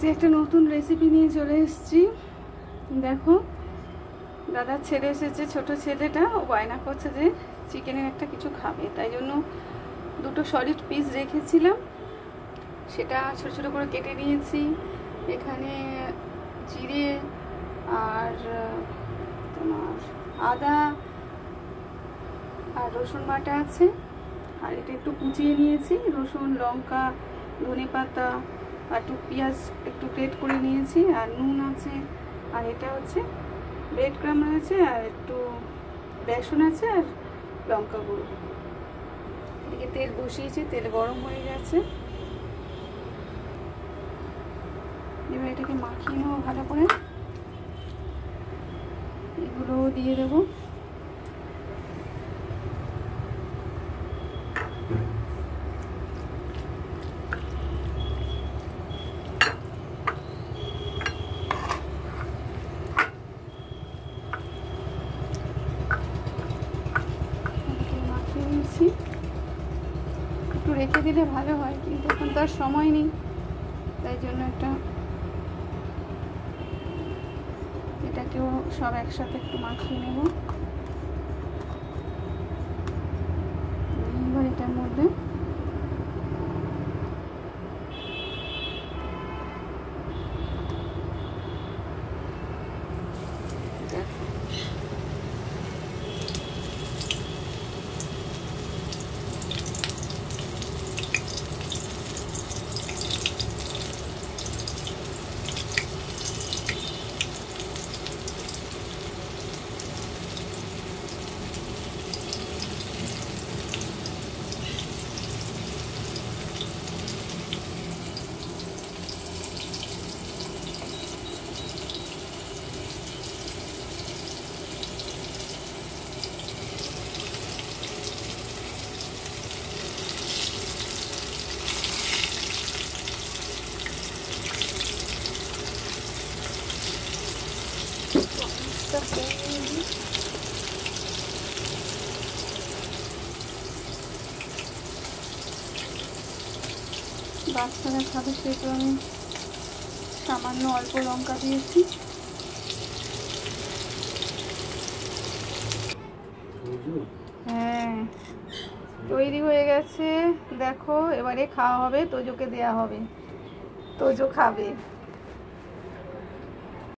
আজকে একটা নতুন রেসিপি নিয়ে চলে এসেছি। দেখো, দাদার ছেলে এসেছে, ছোট ছেলেটা, ও বায়না করছে যে চিকেনের একটা কিছু খাবে, তাই জন্য দুটো সলিড পিস রেখেছিলাম, সেটা ছোট ছোট করে কেটে নিয়েছি। এখানে জিরে আর তোমার আদা আর রসুন বাটা আছে, আর এটা একটু কুচিয়ে নিয়েছি, রসুন, লঙ্কা, ধনেপাতা আর একটু পেঁয়াজ একটু গ্রেট করে নিয়েছি, আর নুন আছে, আর এটা হচ্ছে ব্রেড ক্রাম্ব আছে, আর একটু বেসন আছে, আর লঙ্কা গুঁড়ো। এদিকে তেল বসিয়েছি, তেল গরম হয়ে গেছে। এবার এটাকে মাখিয়ে নেবো ভালো করে, এগুলো দিয়ে দেবো। একটু রেখে দিলে ভালো হয়, কিন্তু এখন তো আর সময় নেই, তাই জন্য এটাকেও সব একসাথে একটু মাখিয়ে নেব। এবার এটার মধ্যে বাচ্চারা খাবে, সেটা আমি সামান্য অল্প লঙ্কা দিয়েছি। হ্যাঁ, তৈরি হয়ে গেছে, দেখো। এবারে খাওয়া হবে, তোজোকে দেয়া হবে, তোজো খাবে।